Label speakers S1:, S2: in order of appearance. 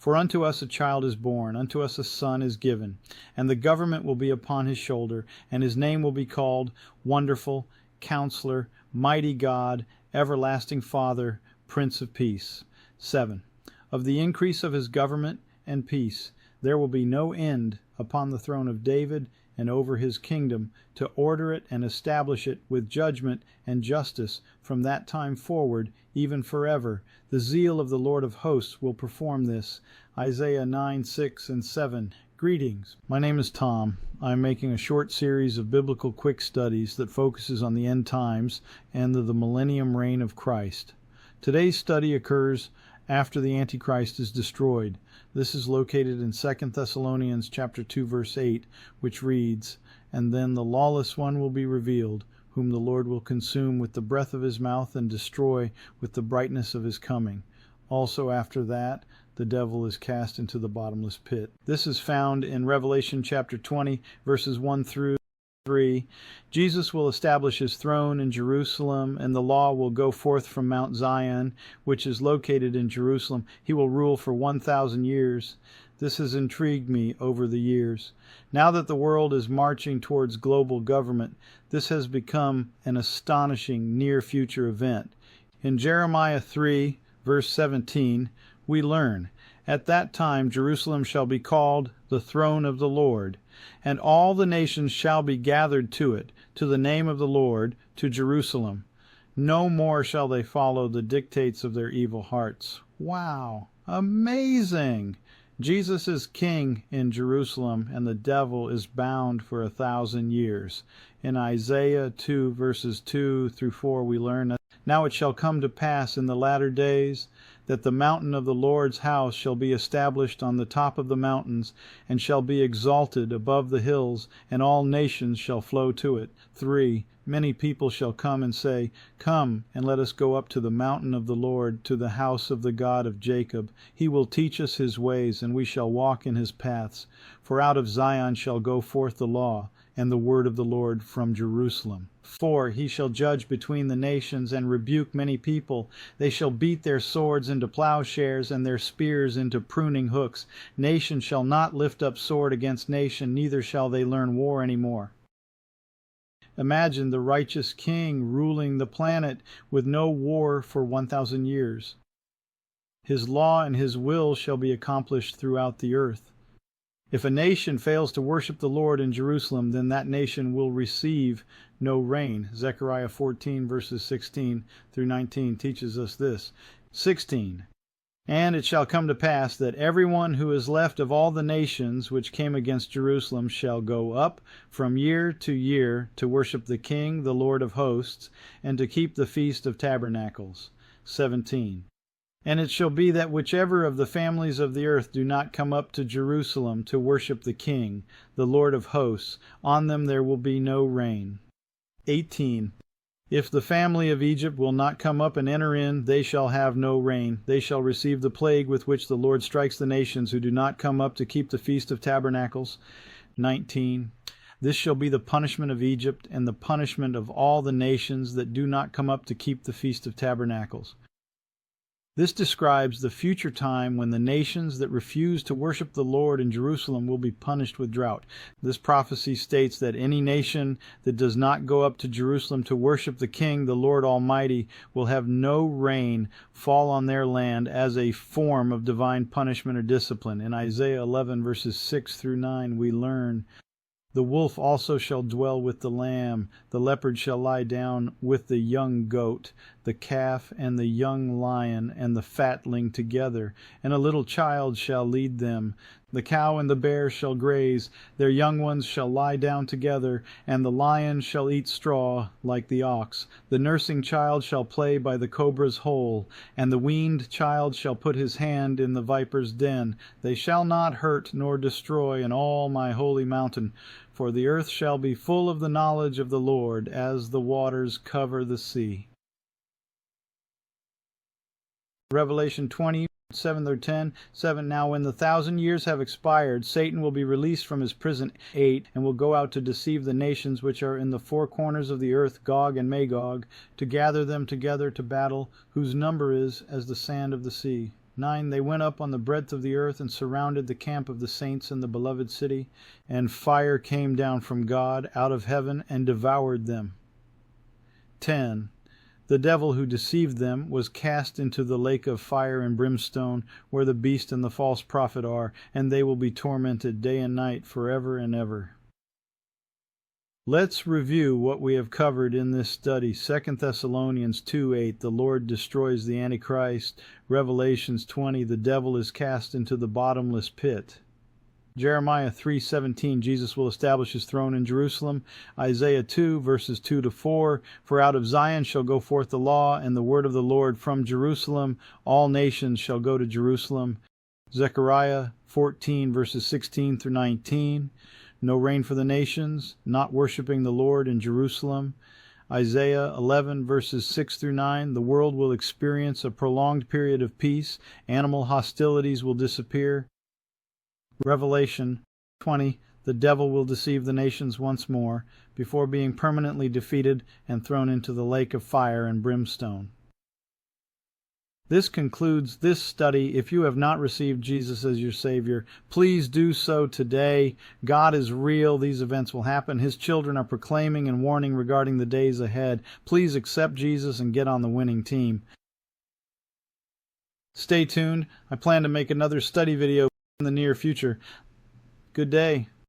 S1: For unto us a child is born, unto us a son is given, and the government will be upon his shoulder, and his name will be called Wonderful, Counselor, Mighty God, Everlasting Father, Prince of Peace. 7. Of the increase of his government and peace there will be no end upon the throne of David and over his kingdom, to order it and establish it with judgment and justice from that time forward, even forever. The zeal of the Lord of hosts will perform this. Isaiah 9, 6, and 7. Greetings. My name is Tom. I am making a short series of biblical quick studies that focuses on the end times and the millennium reign of Christ. Today's study occurs after the Antichrist is destroyed. This is located in 2 Thessalonians chapter 2, verse 8, which reads, "And then the lawless one will be revealed, whom the Lord will consume with the breath of his mouth and destroy with the brightness of his coming. Also after that, the devil is cast into the bottomless pit." This is found in Revelation chapter 20, verses 1 through 3. Jesus will establish his throne in Jerusalem, and the law will go forth from Mount Zion, which is located in Jerusalem. He will rule for 1,000 years. This has intrigued me over the years. Now that the world is marching towards global government, this has become an astonishing near-future event. In Jeremiah 3, verse 17, we learn, "At that time Jerusalem shall be called the throne of the Lord, and all the nations shall be gathered to it, to the name of the Lord, to Jerusalem. No more shall they follow the dictates of their evil hearts." Wow! Amazing! Jesus is king in Jerusalem, and the devil is bound for 1,000 years. In Isaiah 2, verses 2 through 4, we learn, "Now it shall come to pass in the latter days that the mountain of the Lord's house shall be established on the top of the mountains, and shall be exalted above the hills, and all nations shall flow to it." 3. Many people shall come and say, "Come, and let us go up to the mountain of the Lord, to the house of the God of Jacob. He will teach us his ways, and we shall walk in his paths. For out of Zion shall go forth the law, and the word of the Lord from Jerusalem." 4. He shall judge between the nations, and rebuke many people. They shall beat their swords into plowshares, and their spears into pruning hooks. Nation shall not lift up sword against nation, neither shall they learn war any more. Imagine the righteous king ruling the planet with no war for 1,000 years. His law and his will shall be accomplished throughout the earth. If a nation fails to worship the Lord in Jerusalem, then that nation will receive no rain. Zechariah 14, verses 16 through 19 teaches us this. 16. "And it shall come to pass that everyone who is left of all the nations which came against Jerusalem shall go up from year to year to worship the King, the Lord of hosts, and to keep the Feast of Tabernacles." 17. "And it shall be that whichever of the families of the earth do not come up to Jerusalem to worship the King, the Lord of hosts, on them there will be no rain." 18. "If the family of Egypt will not come up and enter in, they shall have no rain. They shall receive the plague with which the Lord strikes the nations who do not come up to keep the Feast of Tabernacles." 19. "This shall be the punishment of Egypt, and the punishment of all the nations that do not come up to keep the Feast of Tabernacles." This describes the future time when the nations that refuse to worship the Lord in Jerusalem will be punished with drought. This prophecy states that any nation that does not go up to Jerusalem to worship the King, the Lord Almighty, will have no rain fall on their land as a form of divine punishment or discipline. In Isaiah 11, verses 6 through 9, we learn, "The wolf also shall dwell with the lamb, the leopard shall lie down with the young goat, the calf and the young lion and the fatling together, and a little child shall lead them. The cow and the bear shall graze, their young ones shall lie down together, and the lion shall eat straw like the ox. The nursing child shall play by the cobra's hole, and the weaned child shall put his hand in the viper's den. They shall not hurt nor destroy in all my holy mountain, for the earth shall be full of the knowledge of the Lord, as the waters cover the sea." Revelation 20, 7 through 10. 7. "Now when the 1,000 years have expired, Satan will be released from his prison. 8. And will go out to deceive the nations which are in the four corners of the earth, Gog and Magog, to gather them together to battle, whose number is as the sand of the sea." 9. They went up on the breadth of the earth and surrounded the camp of the saints in the beloved city, and fire came down from God out of heaven and devoured them. 10. The devil who deceived them was cast into the lake of fire and brimstone, where the beast and the false prophet are, and they will be tormented day and night forever and ever. Let's review what we have covered in this study. 2 Thessalonians 2:8, the Lord destroys the Antichrist. Revelations 20, the devil is cast into the bottomless pit. Jeremiah 3:17, Jesus will establish his throne in Jerusalem. Isaiah 2, verses 2 to 4, for out of Zion shall go forth the law and the word of the Lord from Jerusalem. All nations shall go to Jerusalem. Zechariah 14, verses 16 through 19, no rain for the nations, not worshiping the Lord in Jerusalem. Isaiah 11, verses 6 through 9, the world will experience a prolonged period of peace. Animal hostilities will disappear. Revelation 20, the devil will deceive the nations once more, before being permanently defeated and thrown into the lake of fire and brimstone. This concludes this study. If you have not received Jesus as your Savior, please do so today. God is real. These events will happen. His children are proclaiming and warning regarding the days ahead. Please accept Jesus and get on the winning team. Stay tuned. I plan to make another study video in the near future. Good day.